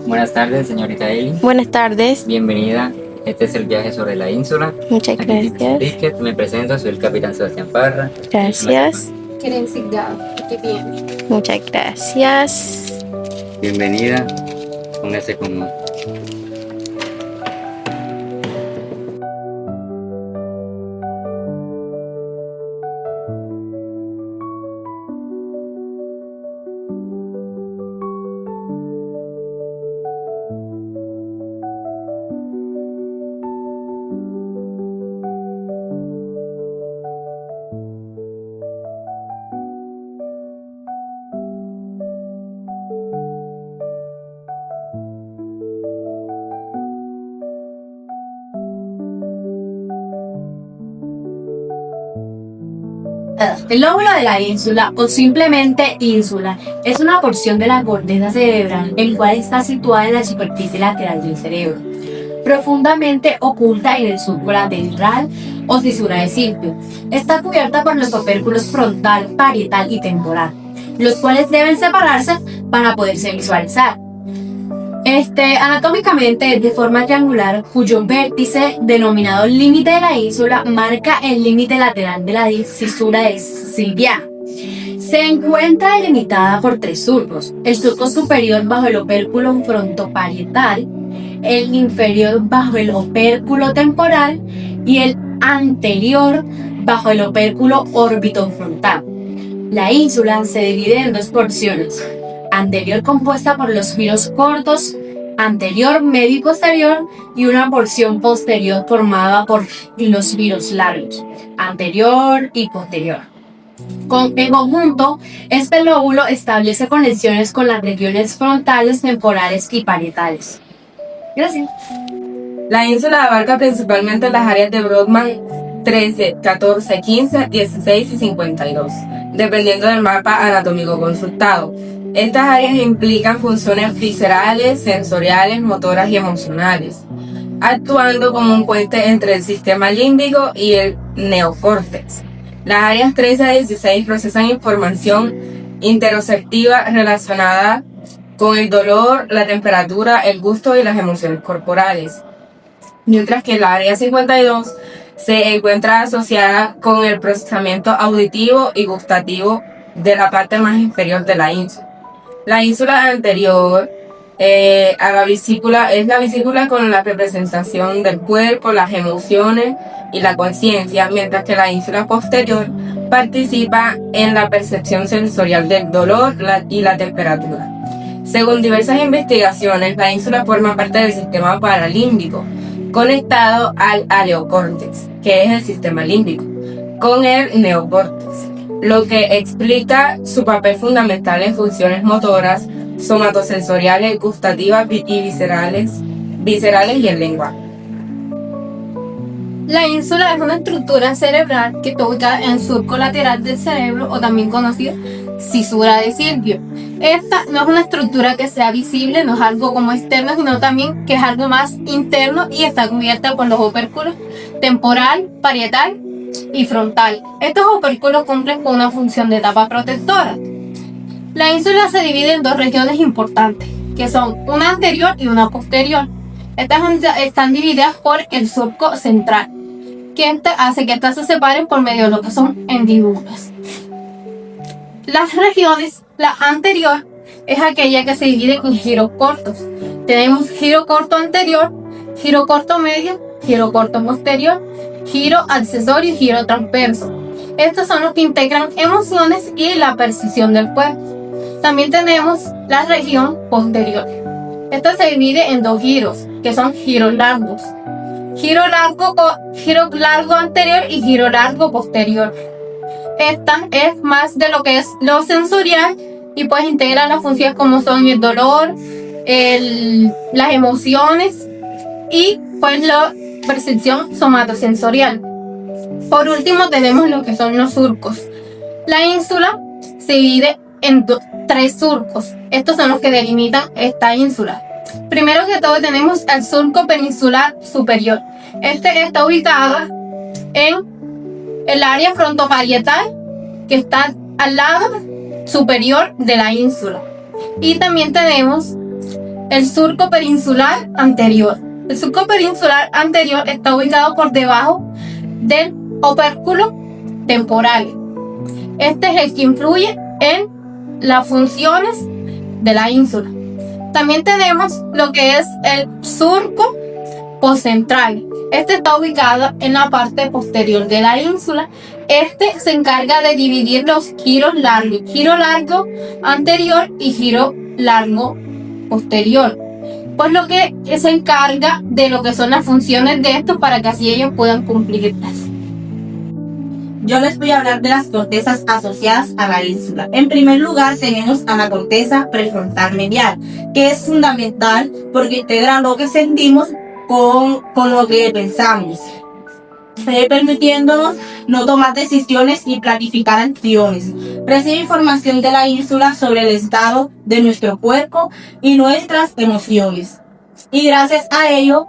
Buenas tardes, señorita Eli. Buenas tardes. Bienvenida. Este es el viaje sobre la ínsula. Muchas gracias. Ticket. Me presento, soy el capitán Sebastián Parra. Gracias. Qué bien. Muchas gracias. Bienvenida. Póngase cómodo. El lóbulo de la ínsula, o simplemente ínsula, es una porción de la corteza cerebral, el cual está situada en la superficie lateral del cerebro, profundamente oculta en el surco lateral o fisura de Silvio. Está cubierta por los opérculos frontal, parietal y temporal, los cuales deben separarse para poderse visualizar. Anatómicamente es de forma triangular, cuyo vértice, denominado límite de la ínsula, marca el límite lateral de la fisura de Silvia. Se encuentra delimitada por tres surcos: el surco superior bajo el opérculo frontoparietal, el inferior bajo el opérculo temporal y el anterior bajo el opérculo orbitofrontal. La ínsula se divide en dos porciones: anterior, compuesta por los giros cortos, anterior, medio y posterior, y una porción posterior formada por los giros largos, anterior y posterior. En conjunto, este lóbulo establece conexiones con las regiones frontales, temporales y parietales. Gracias. La ínsula abarca principalmente las áreas de Brodmann 13, 14, 15, 16 y 52, dependiendo del mapa anatómico consultado. Estas áreas implican funciones viscerales, sensoriales, motoras y emocionales, actuando como un puente entre el sistema límbico y el neocórtex. Las áreas 13 a 16 procesan información interoceptiva relacionada con el dolor, la temperatura, el gusto y las emociones corporales, mientras que la área 52 se encuentra asociada con el procesamiento auditivo y gustativo de la parte más inferior de la ínsula. La ínsula anterior a la vesícula es la vesícula con la representación del cuerpo, las emociones y la conciencia, mientras que la ínsula posterior participa en la percepción sensorial del dolor y la temperatura. Según diversas investigaciones, la ínsula forma parte del sistema paralímbico, conectado al aleocórtex, que es el sistema límbico, con el neocórtex, lo que explica su papel fundamental en funciones motoras, somatosensoriales, gustativas y viscerales y en lengua. La ínsula es una estructura cerebral que está ubicada en el surco lateral del cerebro, o también conocida fisura de Silvio. Esta no es una estructura que sea visible, no es algo como externo, sino también que es algo más interno y está cubierta por los opérculos temporal, parietal y frontal. Estos opérculos cumplen con una función de tapa protectora. La ínsula se divide en dos regiones importantes, que son una anterior y una posterior. Estas están divididas por el surco central, que hace que estas se separen por medio de lo que son hendiduras. Las regiones, la anterior es aquella que se divide en giros cortos. Tenemos giro corto anterior, giro corto medio, giro corto posterior, giro accesorio y giro transverso. Estos son los que integran emociones y la percepción del cuerpo. También tenemos la región posterior. Esta se divide en dos giros, que son giros largos. Giro largo anterior y giro largo posterior. Esta es más de lo que es lo sensorial y pues integra las funciones como son el dolor, las emociones y pues la percepción somatosensorial. Por último tenemos lo que son los surcos. La ínsula se divide en tres surcos. Estos son los que delimitan esta ínsula. Primero que todo tenemos el surco peninsular superior. Este está ubicado en el área frontoparietal, que está al lado superior de la ínsula. Y también tenemos el surco peninsular anterior. El surco peninsular anterior está ubicado por debajo del opérculo temporal. Este es el que influye en las funciones de la ínsula. También tenemos lo que es el surco postcentral. Este está ubicado en la parte posterior de la ínsula. Este se encarga de dividir los giros largos, giro largo anterior y giro largo posterior. Pues lo que se encarga de lo que son las funciones de estos para que así ellos puedan cumplirlas. Yo les voy a hablar de las cortezas asociadas a la ínsula. En primer lugar tenemos a la corteza prefrontal medial, que es fundamental porque integra lo que sentimos con lo que pensamos, permitiéndonos no tomar decisiones y planificar acciones. Recibe información de la ínsula sobre el estado de nuestro cuerpo y nuestras emociones. Y gracias a ello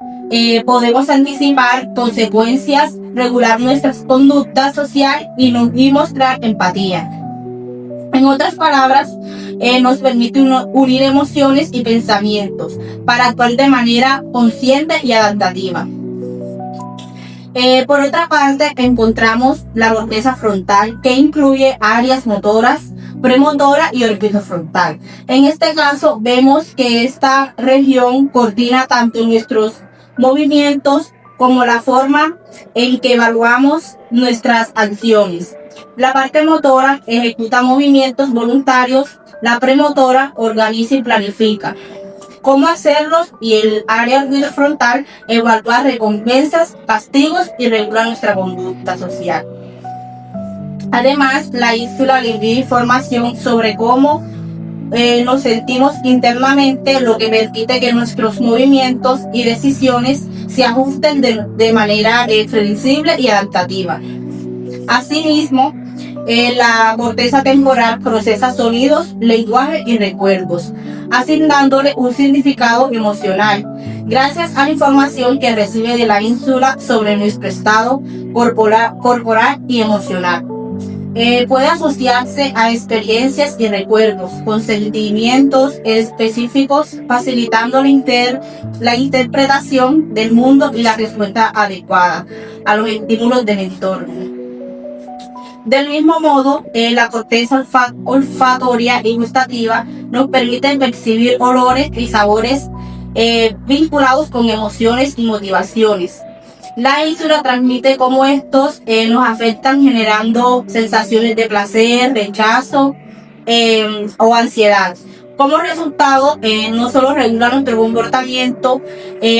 podemos anticipar consecuencias, regular nuestras conductas sociales y mostrar empatía. En otras palabras, nos permite unir emociones y pensamientos para actuar de manera consciente y adaptativa. Por otra parte, encontramos la corteza frontal, que incluye áreas motoras, premotora y orbitofrontal. En este caso, vemos que esta región coordina tanto nuestros movimientos como la forma en que evaluamos nuestras acciones. La parte motora ejecuta movimientos voluntarios, la premotora organiza y planifica cómo hacerlos, y el área orbitofrontal evalúa recompensas, castigos y regula nuestra conducta social. Además, la ínsula le envía información sobre cómo nos sentimos internamente, lo que permite que nuestros movimientos y decisiones se ajusten de manera flexible y adaptativa. Asimismo, la corteza temporal procesa sonidos, lenguaje y recuerdos, asignándole un significado emocional, gracias a la información que recibe de la ínsula sobre nuestro estado corporal y emocional. Puede asociarse a experiencias y recuerdos con sentimientos específicos, facilitando la interpretación del mundo y la respuesta adecuada a los estímulos del entorno. Del mismo modo, la corteza olfatoria y gustativa nos permite percibir olores y sabores vinculados con emociones y motivaciones. La ínsula transmite cómo estos nos afectan, generando sensaciones de placer, rechazo o ansiedad. Como resultado, no solo regula nuestro comportamiento,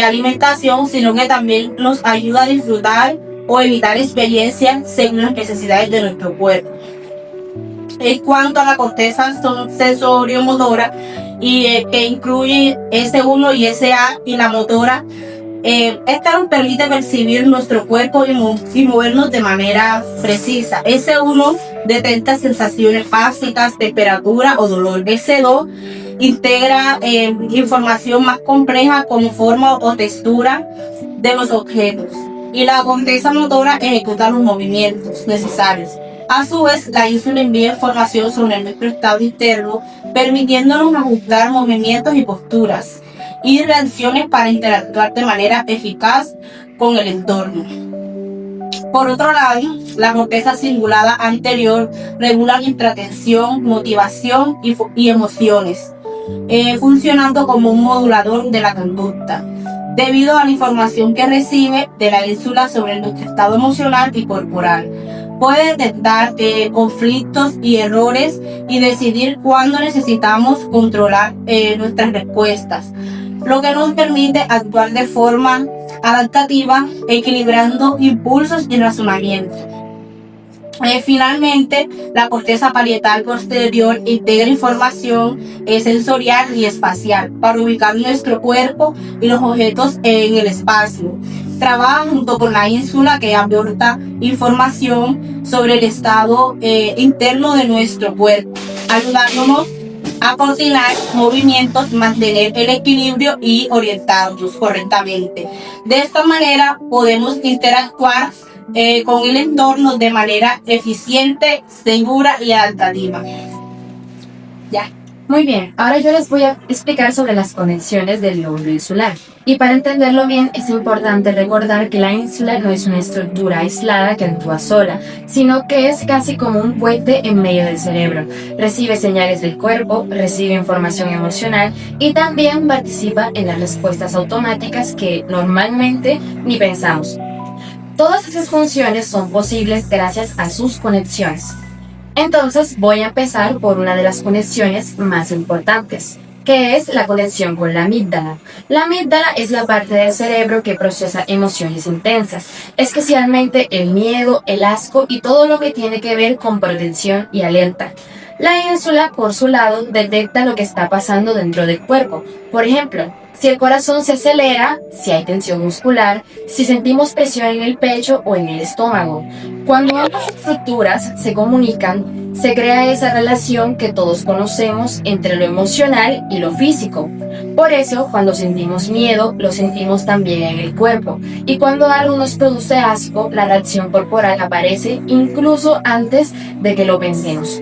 alimentación, sino que también nos ayuda a disfrutar o evitar experiencias según las necesidades de nuestro cuerpo. En cuanto a la corteza sensorio-motora, que incluye S1 y SA, y la motora, esta nos permite percibir nuestro cuerpo y movernos de manera precisa. S1 detecta sensaciones básicas, temperatura o dolor. S2 integra información más compleja como forma o textura de los objetos. Y la corteza motora ejecuta los movimientos necesarios. A su vez, la ínsula envía información sobre nuestro estado interno, permitiéndonos ajustar movimientos y posturas y reacciones para interactuar de manera eficaz con el entorno. Por otro lado, la corteza cingulada anterior regula nuestra atención, motivación y emociones, funcionando como un modulador de la conducta, debido a la información que recibe de la ínsula sobre nuestro estado emocional y corporal. Puede detectar conflictos y errores y decidir cuándo necesitamos controlar nuestras respuestas, lo que nos permite actuar de forma adaptativa, equilibrando impulsos y razonamiento. Finalmente, la corteza parietal posterior integra información sensorial y espacial para ubicar nuestro cuerpo y los objetos en el espacio. Trabaja junto con la ínsula, que aporta información sobre el estado interno de nuestro cuerpo, ayudándonos a coordinar movimientos, mantener el equilibrio y orientarnos correctamente. De esta manera podemos interactuar con el entorno de manera eficiente, segura y adaptativa. Ya. Muy bien, ahora yo les voy a explicar sobre las conexiones del lóbulo insular. Y para entenderlo bien es importante recordar que la ínsula no es una estructura aislada que actúa sola, sino que es casi como un puente en medio del cerebro. Recibe señales del cuerpo, recibe información emocional y también participa en las respuestas automáticas que normalmente ni pensamos. Todas esas funciones son posibles gracias a sus conexiones. Entonces voy a empezar por una de las conexiones más importantes, que es la conexión con la amígdala. La amígdala es la parte del cerebro que procesa emociones intensas, especialmente el miedo, el asco y todo lo que tiene que ver con protección y alerta. La ínsula, por su lado, detecta lo que está pasando dentro del cuerpo. Por ejemplo, si el corazón se acelera, si hay tensión muscular, si sentimos presión en el pecho o en el estómago. Cuando ambas estructuras se comunican, se crea esa relación que todos conocemos entre lo emocional y lo físico. Por eso, cuando sentimos miedo, lo sentimos también en el cuerpo. Y cuando algo nos produce asco, la reacción corporal aparece incluso antes de que lo pensemos.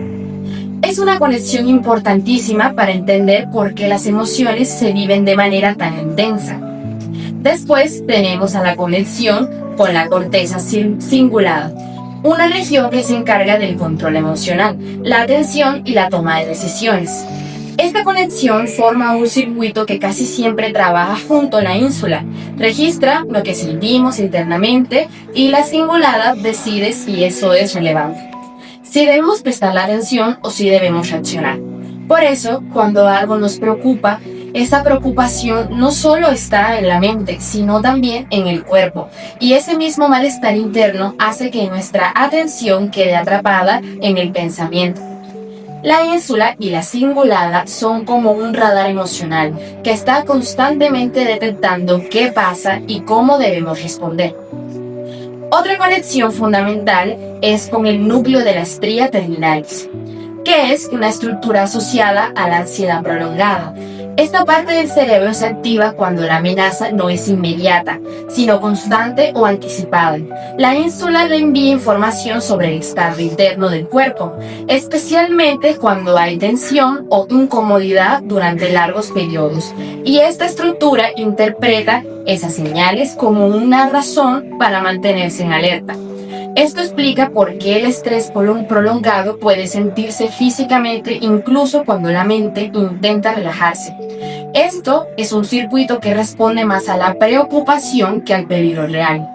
Es una conexión importantísima para entender por qué las emociones se viven de manera tan intensa. Después tenemos a la conexión con la corteza cingulada, una región que se encarga del control emocional, la atención y la toma de decisiones. Esta conexión forma un circuito que casi siempre trabaja junto a la ínsula, registra lo que sentimos internamente y la cingulada decide si eso es relevante, si debemos prestar la atención o si debemos reaccionar. Por eso, cuando algo nos preocupa, esa preocupación no solo está en la mente, sino también en el cuerpo. Y ese mismo malestar interno hace que nuestra atención quede atrapada en el pensamiento. La ínsula y la cingulada son como un radar emocional que está constantemente detectando qué pasa y cómo debemos responder. Otra conexión fundamental es con el núcleo de la stria terminalis, que es una estructura asociada a la ansiedad prolongada. Esta parte del cerebro se activa cuando la amenaza no es inmediata, sino constante o anticipada. La ínsula le envía información sobre el estado interno del cuerpo, especialmente cuando hay tensión o incomodidad durante largos periodos. Y esta estructura interpreta esas señales como una razón para mantenerse en alerta. Esto explica por qué el estrés prolongado puede sentirse físicamente incluso cuando la mente intenta relajarse. Esto es un circuito que responde más a la preocupación que al peligro real.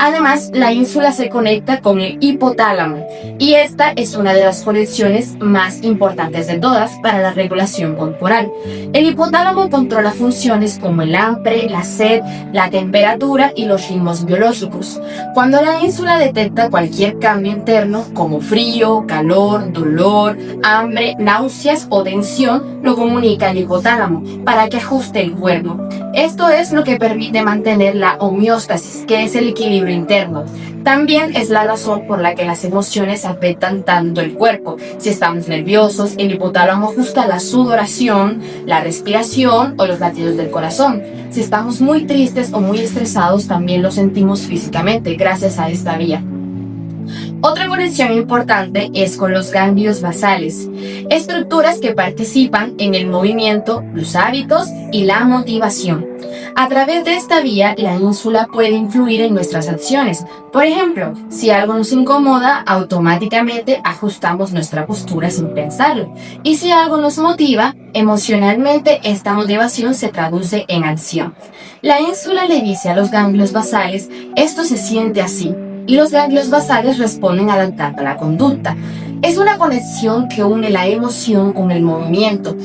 Además, la ínsula se conecta con el hipotálamo y esta es una de las conexiones más importantes de todas para la regulación corporal. El hipotálamo controla funciones como el hambre, la sed, la temperatura y los ritmos biológicos. Cuando la ínsula detecta cualquier cambio interno como frío, calor, dolor, hambre, náuseas o tensión, lo comunica al hipotálamo para que ajuste el cuerpo. Esto es lo que permite mantener la homeostasis, que es el equilibrio interno. También es la razón por la que las emociones afectan tanto el cuerpo. Si estamos nerviosos, el hipotálamo ajusta la sudoración, la respiración o los latidos del corazón. Si estamos muy tristes o muy estresados, también lo sentimos físicamente gracias a esta vía. Otra conexión importante es con los ganglios basales, estructuras que participan en el movimiento, los hábitos y la motivación. A través de esta vía, la ínsula puede influir en nuestras acciones. Por ejemplo, si algo nos incomoda, automáticamente ajustamos nuestra postura sin pensarlo. Y si algo nos motiva, emocionalmente esta motivación se traduce en acción. La ínsula le dice a los ganglios basales, esto se siente así. Y los ganglios basales responden adaptando la conducta. Es una conexión que une la emoción con el movimiento.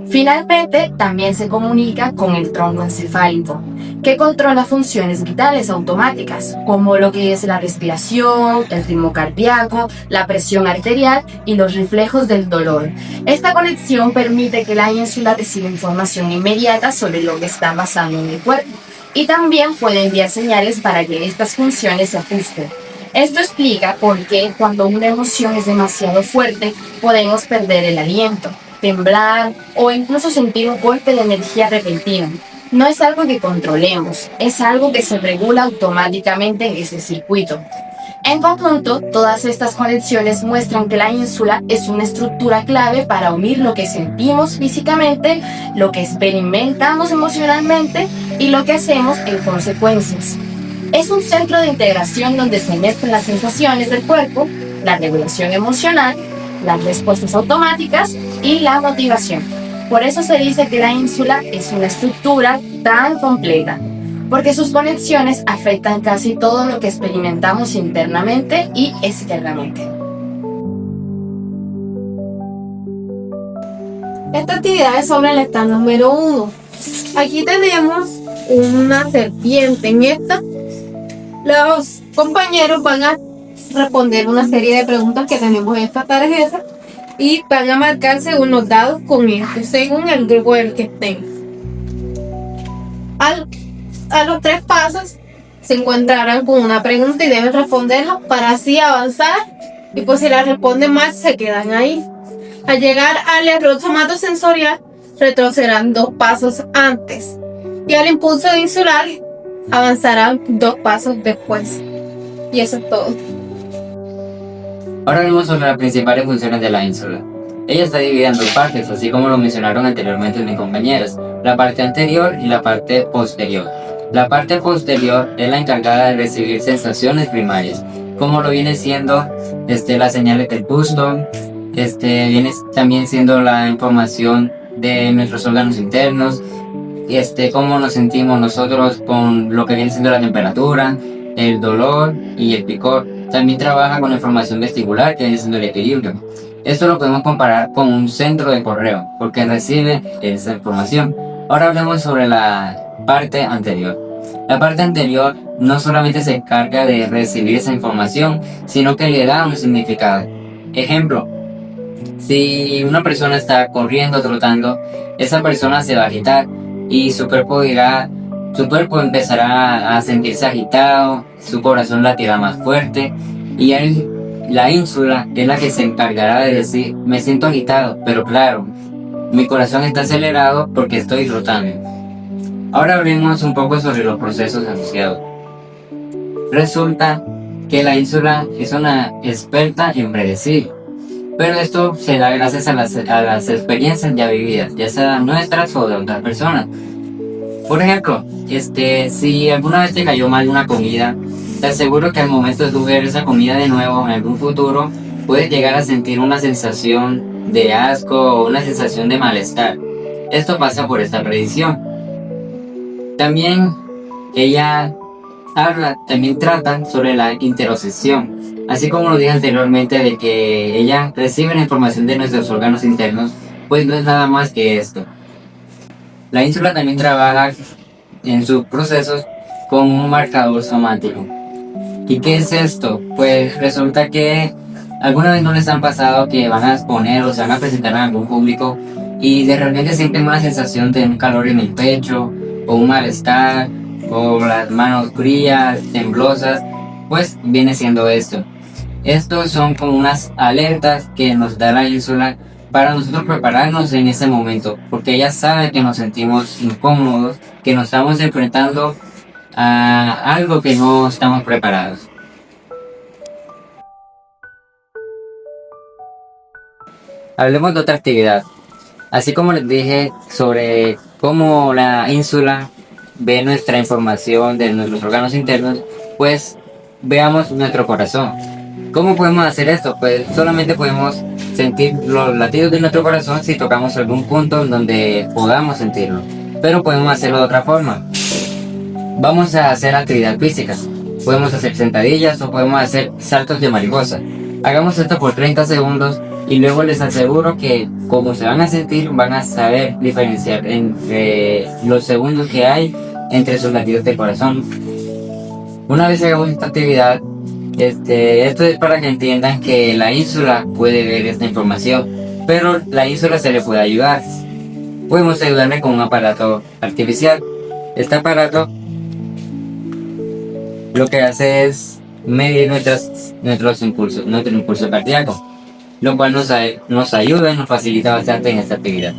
Finalmente, también se comunica con el tronco encefálico, que controla funciones vitales automáticas, como lo que es la respiración, el ritmo cardíaco, la presión arterial y los reflejos del dolor. Esta conexión permite que la ínsula reciba información inmediata sobre lo que está pasando en el cuerpo. Y también puede enviar señales para que estas funciones se ajusten. Esto explica por qué cuando una emoción es demasiado fuerte podemos perder el aliento, temblar o incluso sentir un golpe de energía repentino. No es algo que controlemos, es algo que se regula automáticamente en ese circuito. En conjunto, todas estas conexiones muestran que la ínsula es una estructura clave para unir lo que sentimos físicamente, lo que experimentamos emocionalmente y lo que hacemos en consecuencias. Es un centro de integración donde se mezclan las sensaciones del cuerpo, la regulación emocional, las respuestas automáticas y la motivación. Por eso se dice que la ínsula es una estructura tan completa, porque sus conexiones afectan casi todo lo que experimentamos internamente y externamente. Esta actividad es sobre el stand número 1. Aquí tenemos una serpiente. En esta, los compañeros van a responder una serie de preguntas que tenemos en esta tarjeta y van a marcar según los dados con esto, según el grupo del que estén. A los 3 pasos se encontrarán con una pregunta y deben responderla para así avanzar, y pues si la responden mal se quedan ahí. Al llegar al error somatosensorial retrocederán 2 pasos antes y al impulso insular avanzarán 2 pasos después. Y eso es todo. Ahora hablemos sobre las principales funciones de la ínsula. Ella está dividida en 2 partes, así como lo mencionaron anteriormente mis compañeras, la parte anterior y la parte posterior. La parte posterior es la encargada de recibir sensaciones primarias, como lo viene siendo las señales del busto, viene también siendo la información de nuestros órganos internos, cómo nos sentimos nosotros con lo que viene siendo la temperatura, el dolor y el picor. También trabaja con la información vestibular, que viene siendo el equilibrio. Esto lo podemos comparar con un centro de correo, porque recibe esa información. Ahora hablemos sobre la parte anterior. La parte anterior no solamente se encarga de recibir esa información, sino que le da un significado. Ejemplo, si una persona está corriendo, trotando, esa persona se va a agitar y su cuerpo empezará a sentirse agitado, su corazón latirá más fuerte y la ínsula es la que se encargará de decir: me siento agitado, pero claro, mi corazón está acelerado porque estoy trotando. Ahora hablemos un poco sobre los procesos asociados. Resulta que la ínsula es una experta en predecir, pero esto se da gracias a las experiencias ya vividas, ya sean nuestras o de otras personas. Por ejemplo, si alguna vez te cayó mal una comida, te aseguro que al momento de tu ver esa comida de nuevo en algún futuro, puedes llegar a sentir una sensación de asco o una sensación de malestar. Esto pasa por esta predicción. También también trata sobre la interocepción, así como lo dije anteriormente de que ella recibe la información de nuestros órganos internos, pues no es nada más que esto. La ínsula también trabaja en sus procesos con un marcador somático. ¿Y qué es esto? Pues resulta que alguna vez no les han pasado que van a exponer o se van a presentar en algún público y de repente sienten una sensación de un calor en el pecho o un malestar o las manos frías, temblosas. Pues viene siendo esto. Estos son como unas alertas que nos da la ínsula para nosotros prepararnos en ese momento, porque ella sabe que nos sentimos incómodos, que nos estamos enfrentando a algo que no estamos preparados. Hablemos de otra actividad. Así como les dije sobre cómo la ínsula ve nuestra información de nuestros órganos internos, pues veamos nuestro corazón. ¿Cómo podemos hacer esto? Pues solamente podemos sentir los latidos de nuestro corazón si tocamos algún punto en donde podamos sentirlo. Pero podemos hacerlo de otra forma. Vamos a hacer actividad física. Podemos hacer sentadillas o podemos hacer saltos de mariposa. Hagamos esto por 30 segundos y luego les aseguro que como se van a sentir, van a saber diferenciar entre los segundos que hay entre sus latidos del corazón. Una vez hagamos esta actividad, esto es para que entiendan que la ínsula puede ver esta información, pero la ínsula se le puede ayudar. Podemos ayudarle con un aparato artificial. Este aparato lo que hace es medir nuestro impulso cardíaco, lo cual nos ayuda y nos facilita bastante en esta actividad.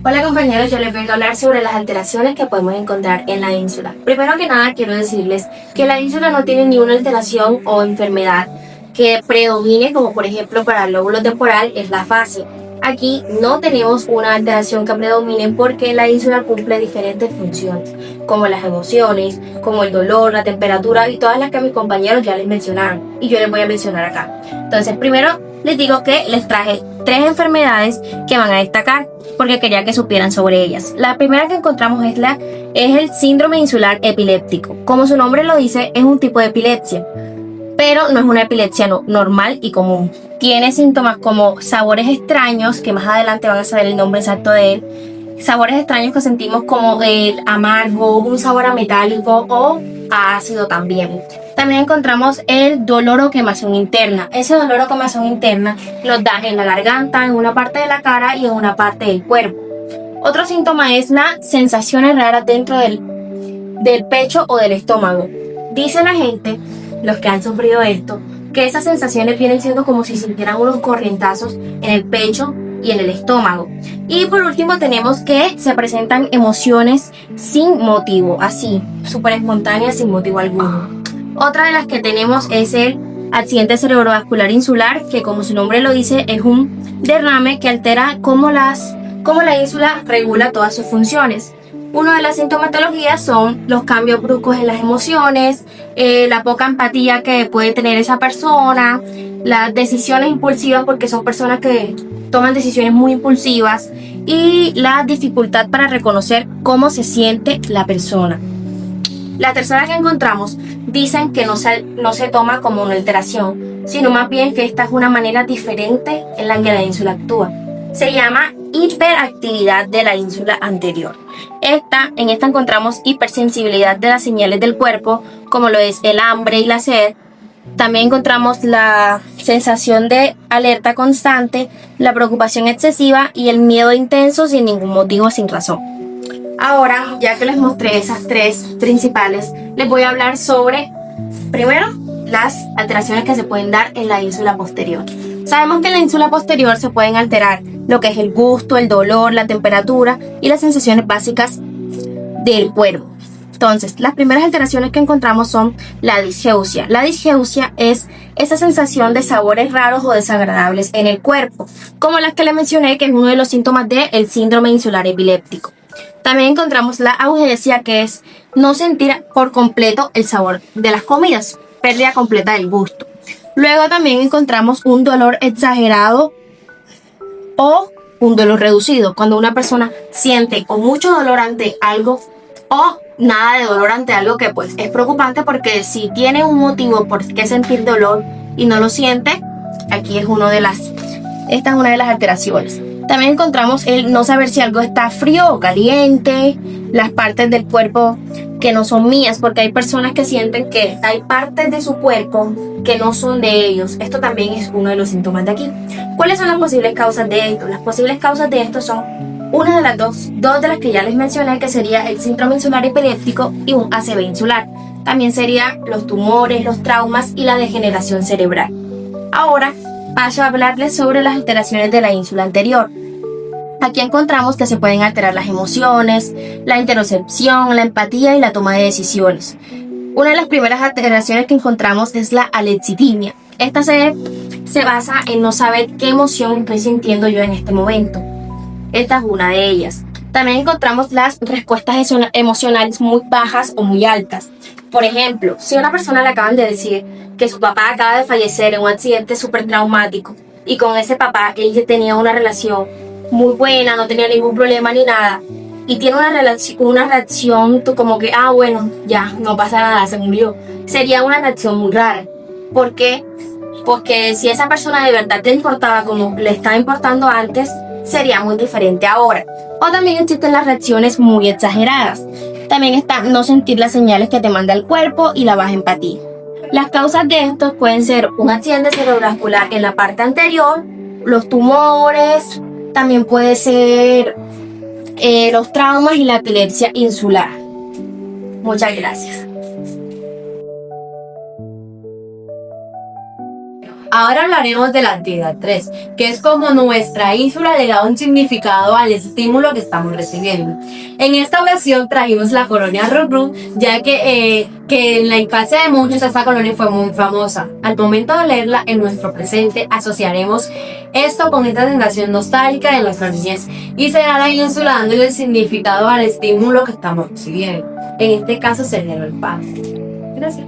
Hola compañeros, yo les vengo a hablar sobre las alteraciones que podemos encontrar en la ínsula. Primero que nada quiero decirles que la ínsula no tiene ni una alteración o enfermedad que predomine, como por ejemplo para el lóbulo temporal es la afasia. Aquí no tenemos una alteración que predomine porque la ínsula cumple diferentes funciones, como las emociones, como el dolor, la temperatura y todas las que mis compañeros ya les mencionaron y yo les voy a mencionar acá. Entonces primero les digo que les traje 3 enfermedades que van a destacar porque quería que supieran sobre ellas. La primera que encontramos es el síndrome insular epiléptico. Como su nombre lo dice, es un tipo de epilepsia, pero no es una epilepsia normal y común. Tiene síntomas como sabores extraños, que más adelante van a saber el nombre exacto de él. Sabores extraños que sentimos como el amargo, un sabor a metálico o a ácido también. También encontramos el dolor o quemación interna. Ese dolor o quemación interna nos da en la garganta, en una parte de la cara y en una parte del cuerpo. Otro síntoma es las sensaciones raras dentro del pecho o del estómago. Dice la gente, los que han sufrido esto, que esas sensaciones vienen siendo como si sintieran unos corrientazos en el pecho y en el estómago. Y por último tenemos que se presentan emociones sin motivo, así, súper espontáneas sin motivo alguno. Otra de las que tenemos es el accidente cerebrovascular insular, que como su nombre lo dice es un derrame que altera cómo la ínsula regula todas sus funciones. Una de las sintomatologías son los cambios bruscos en las emociones, la poca empatía que puede tener esa persona, las decisiones impulsivas porque son personas que toman decisiones muy impulsivas y la dificultad para reconocer cómo se siente la persona. La tercera que encontramos dicen que no se toma como una alteración, sino más bien que esta es una manera diferente en la que la ínsula actúa. Se llama hiperactividad de la ínsula anterior. En esta encontramos hipersensibilidad de las señales del cuerpo, como lo es el hambre y la sed. También encontramos la sensación de alerta constante, la preocupación excesiva y el miedo intenso sin ningún motivo, sin razón. Ahora, ya que les mostré esas 3 principales, les voy a hablar sobre, primero, las alteraciones que se pueden dar en la ínsula posterior. Sabemos que en la ínsula posterior se pueden alterar lo que es el gusto, el dolor, la temperatura y las sensaciones básicas del cuerpo. Entonces, las primeras alteraciones que encontramos son la disgeusia. La disgeusia es esa sensación de sabores raros o desagradables en el cuerpo, como las que les mencioné, que es uno de los síntomas del síndrome insular epiléptico. También encontramos la augesia, que es no sentir por completo el sabor de las comidas, pérdida completa del gusto. Luego también encontramos un dolor exagerado o un dolor reducido, cuando una persona siente o mucho dolor ante algo o nada de dolor ante algo, que pues es preocupante porque si tiene un motivo por qué sentir dolor y no lo siente, esta es una de las alteraciones. También encontramos el no saber si algo está frío o caliente, las partes del cuerpo que no son mías, porque hay personas que sienten que hay partes de su cuerpo que no son de ellos. Esto también es uno de los síntomas de aquí. ¿Cuáles son las posibles causas de esto? Las posibles causas de esto son una de las dos de las que ya les mencioné, que sería el síndrome insular epiléptico y un ACV insular. También serían los tumores, los traumas y la degeneración cerebral. Ahora paso a hablarles sobre las alteraciones de la ínsula anterior. Aquí encontramos que se pueden alterar las emociones, la interocepción, la empatía y la toma de decisiones. Una de las primeras alteraciones que encontramos es la alexitimia. Esta se basa en no saber qué emoción estoy sintiendo yo en este momento. Esta es una de ellas. También encontramos las respuestas emocionales muy bajas o muy altas. Por ejemplo, si a una persona le acaban de decir que su papá acaba de fallecer en un accidente súper traumático y con ese papá él tenía una relación muy buena, no tenía ningún problema ni nada, y tiene una reacción como que, bueno, ya, no pasa nada, se murió, sería una reacción muy rara. ¿Por qué? Porque si esa persona de verdad te importaba como le estaba importando antes, sería muy diferente ahora. O también existen las reacciones muy exageradas. También está no sentir las señales que te manda el cuerpo y la baja empatía. Las causas de esto pueden ser un accidente cerebrovascular en la parte anterior, los tumores, también puede ser los traumas y la epilepsia insular. Muchas gracias. Ahora hablaremos de la actividad 3, que es como nuestra ínsula le da un significado al estímulo que estamos recibiendo. En esta ocasión trajimos la colonia Rurú, ya que en la infancia de muchos esta colonia fue muy famosa. Al momento de leerla en nuestro presente, asociaremos esto con esta sensación nostálgica de nuestra niñez y será la ínsula dándole el significado al estímulo que estamos recibiendo. En este caso sería el pan. Gracias.